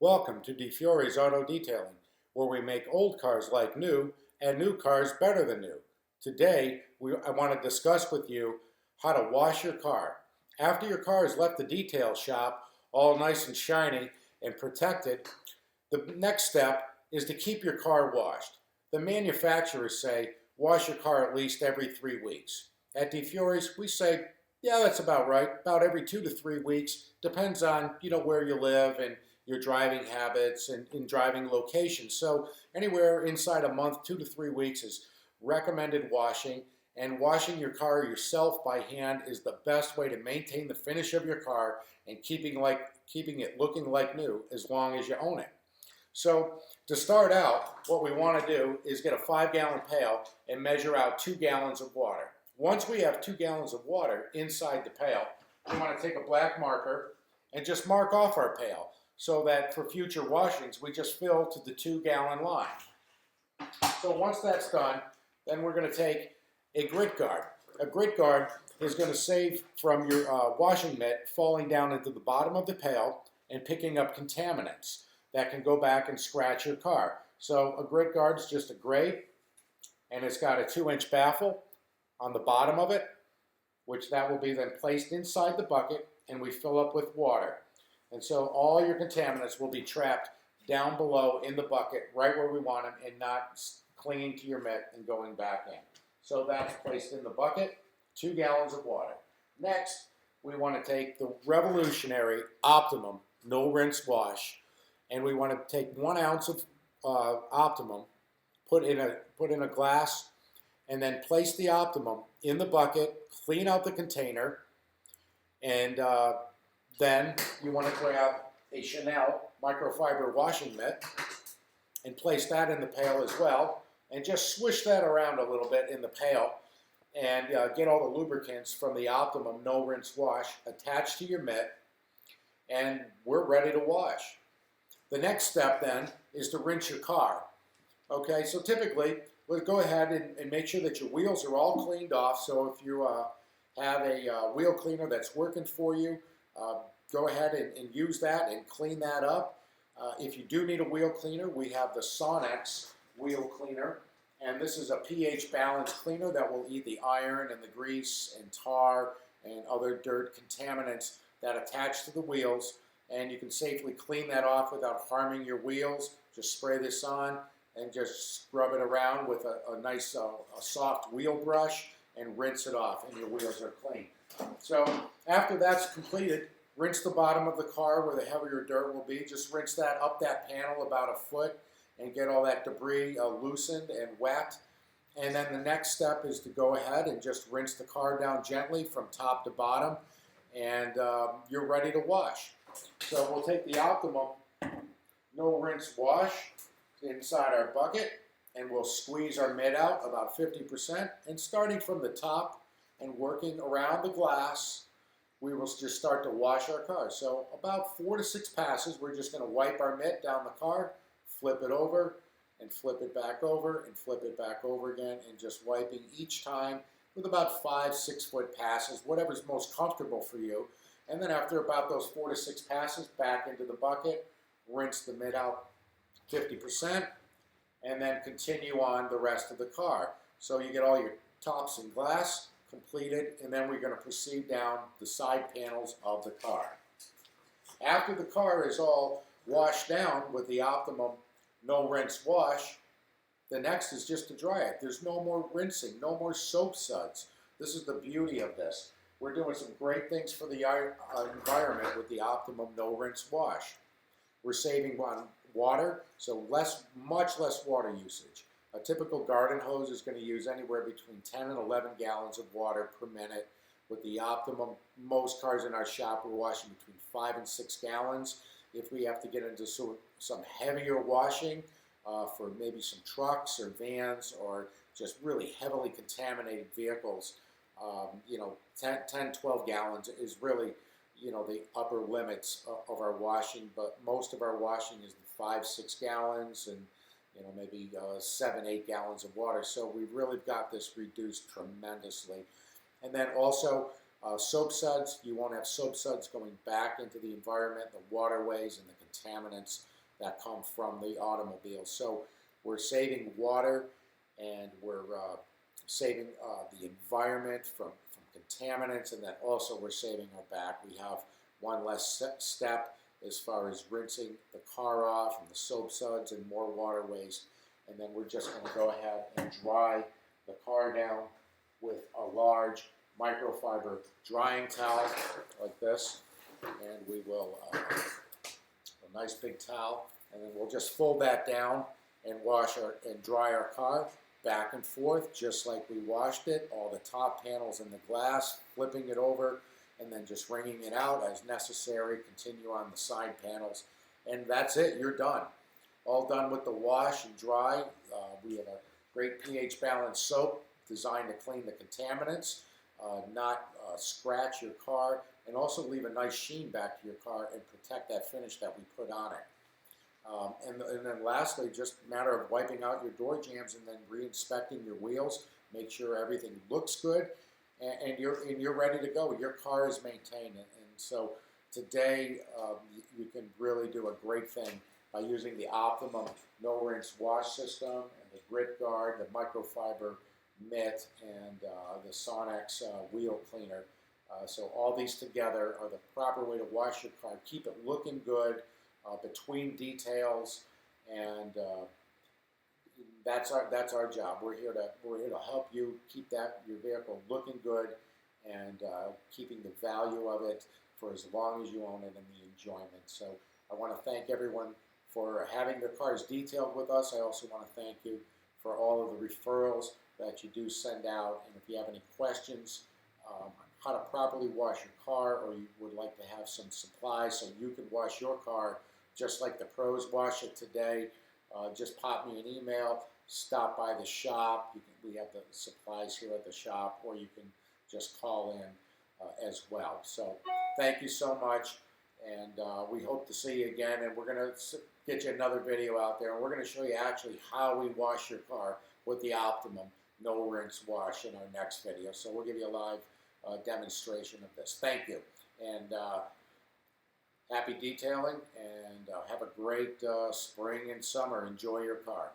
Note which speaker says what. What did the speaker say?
Speaker 1: Welcome to DiFiore's Auto Detailing, where we make old cars like new and new cars better than new. Today, I want to discuss with you how to wash your car. After your car has left the detail shop, all nice and shiny and protected, the next step is to keep your car washed. The manufacturers say wash your car at least every 3 weeks. At DiFiore's, we say, yeah, that's about right. About every 2 to 3 weeks. Depends on where you live and your driving habits and in driving locations. So anywhere inside a month, 2 to 3 weeks is recommended washing. And washing your car yourself by hand is the best way to maintain the finish of your car and keeping it looking like new as long as you own it. So to start out, what we want to do is get a 5-gallon pail and measure out 2 gallons of water. Once we have 2 gallons of water inside the pail, we want to take a black marker and just mark off our pail so that for future washings, we just fill to the 2-gallon line. So once that's done, then we're going to take a grit guard. A grit guard is going to save from your washing mitt falling down into the bottom of the pail and picking up contaminants that can go back and scratch your car. So a grit guard is just a grate, and it's got a 2-inch baffle on the bottom of it, which that will be then placed inside the bucket, and we fill up with water. And so all your contaminants will be trapped down below in the bucket, right where we want them, and not clinging to your mitt and going back in. So that's placed in the bucket, 2 gallons of water. Next, we want to take the revolutionary Optimum No Rinse Wash, and we want to take 1 ounce of Optimum, put in a glass, and then place the Optimum in the bucket, clean out the container, and then you want to grab a Chanel microfiber washing mitt and place that in the pail as well, and just swish that around a little bit in the pail and get all the lubricants from the Optimum No Rinse Wash attached to your mitt, and we're ready to wash. The next step then is to rinse your car. Okay, so typically we'll go ahead and make sure that your wheels are all cleaned off. So if you have a wheel cleaner that's working for you, go ahead and use that and clean that up. If you do need a wheel cleaner, we have the Sonex wheel cleaner, and this is a pH balanced cleaner that will eat the iron and the grease and tar and other dirt contaminants that attach to the wheels, and you can safely clean that off without harming your wheels. Just spray this on and just scrub it around with a nice a soft wheel brush and rinse it off, and your wheels are clean. So after that's completed, rinse the bottom of the car where the heavier dirt will be. Just rinse that up that panel about a foot and get all that debris loosened and wet. And then the next step is to go ahead and just rinse the car down gently from top to bottom, and you're ready to wash. So we'll take the Optimum No Rinse Wash inside our bucket, and we'll squeeze our mitt out about 50%, and starting from the top and working around the glass, we will just start to wash our car. So about 4 to 6 passes, we're just going to wipe our mitt down the car, flip it over, and flip it back over, and flip it back over again, and just wiping each time with about 5-6 foot passes, whatever's most comfortable for you. And then after about those 4 to 6 passes, back into the bucket, rinse the mitt out 50%, and then continue on the rest of the car. So you get all your tops and glass completed, and then we're going to proceed down the side panels of the car. After the car is all washed down with the Optimum No Rinse Wash, the next is just to dry it. There's no more rinsing, no more soap suds. This is the beauty of this. We're doing some great things for the environment with the Optimum No Rinse Wash. We're saving on water, so much less water usage. A typical garden hose is going to use anywhere between 10 and 11 gallons of water per minute. With the Optimum, most cars in our shop, we're washing between 5 and 6 gallons. If we have to get into some heavier washing for maybe some trucks or vans or just really heavily contaminated vehicles, 10, 12 gallons is really, the upper limits of our washing, but most of our washing is the 5-6 gallons and, maybe 7-8 gallons of water. So we've really got this reduced tremendously. And then also soap suds, you won't have soap suds going back into the environment, the waterways and the contaminants. that come from the automobile. So we're saving water, and we're saving the environment from contaminants, and then also we're saving our back. We have one less step as far as rinsing the car off and the soap suds and more water waste. And then we're just going to go ahead and dry the car down with a large microfiber drying towel like this. And we will, a nice big towel, and then we'll just fold that down and wash and dry our car back and forth just like we washed it. All the top panels in the glass, flipping it over, and then just wringing it out as necessary. Continue on the side panels, and that's it. You're done. All done with the wash and dry. We have a great pH balanced soap designed to clean the contaminants, not scratch your car, and also leave a nice sheen back to your car and protect that finish that we put on it. And then lastly, just a matter of wiping out your door jambs and then re-inspecting your wheels. Make sure everything looks good, and you're ready to go. Your car is maintained, and so today you can really do a great thing by using the Optimum No Rinse Wash System and the Grit Guard, the microfiber mitt, and the Sonex wheel cleaner. So all these together are the proper way to wash your car. Keep it looking good between details, and that's our job. We're here to help you keep your vehicle looking good and keeping the value of it for as long as you own it and the enjoyment. So I want to thank everyone for having their cars detailed with us. I also want to thank you for all of the referrals that you do send out. And if you have any questions on how to properly wash your car, or you would like to have some supplies so you can wash your car just like the pros wash it today, just pop me an email, stop by the shop. We have the supplies here at the shop, or you can just call in as well. So thank you so much, and we hope to see you again. And we're going to get you another video out there, and we're going to show you actually how we wash your car with the Optimum No Rinse Wash in our next video. So we'll give you a live demonstration of this. Thank you, and happy detailing, and have a great spring and summer. Enjoy your car.